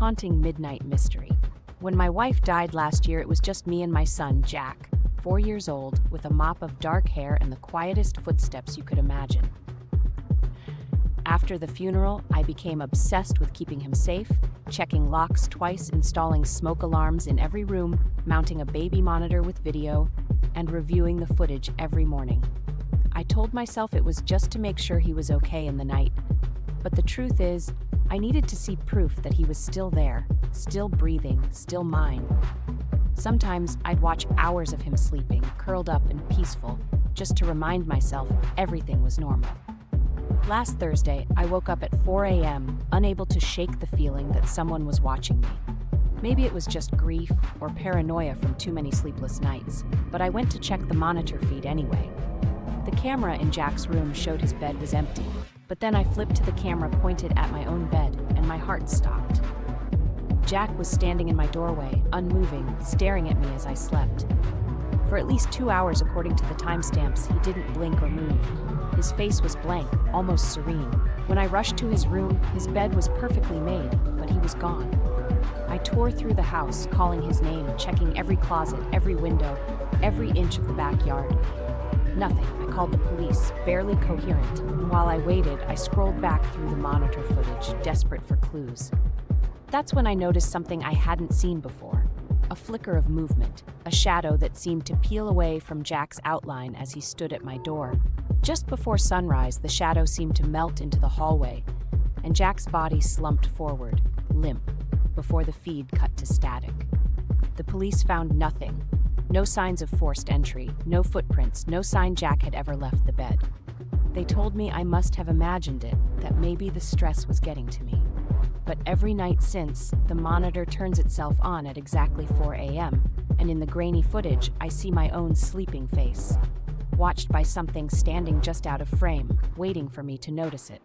haunting midnight mystery. When my wife died last year, it was just me and my son, Jack, 4 years old, with a mop of dark hair and the quietest footsteps you could imagine. After the funeral, I became obsessed with keeping him safe, checking locks twice, installing smoke alarms in every room, mounting a baby monitor with video, and reviewing the footage every morning. I told myself it was just to make sure he was okay in the night. But the truth is, I needed to see proof that he was still there, still breathing, still mine. Sometimes I'd watch hours of him sleeping, curled up and peaceful, just to remind myself everything was normal. Last Thursday, I woke up at 4 a.m., unable to shake the feeling that someone was watching me. Maybe it was just grief or paranoia from too many sleepless nights, but I went to check the monitor feed anyway. The camera in Jack's room showed his bed was empty, but then I flipped to the camera pointed at my own bed, and my heart stopped. Jack was standing in my doorway, unmoving, staring at me as I slept. For at least 2 hours, according to the timestamps, he didn't blink or move. His face was blank, almost serene. When I rushed to his room, his bed was perfectly made, but he was gone. I tore through the house, calling his name, checking every closet, every window, every inch of the backyard. Nothing. I called the police, barely coherent, and while I waited, I scrolled back through the monitor footage, desperate for clues. That's when I noticed something I hadn't seen before. A flicker of movement, a shadow that seemed to peel away from Jack's outline as he stood at my door. Just before sunrise, the shadow seemed to melt into the hallway, and Jack's body slumped forward, limp, before the feed cut to static. The police found nothing. No signs of forced entry, no footprints, no sign Jack had ever left the bed. They told me I must have imagined it, that maybe the stress was getting to me. But every night since, the monitor turns itself on at exactly 4 a.m., and in the grainy footage, I see my own sleeping face, watched by something standing just out of frame, waiting for me to notice it.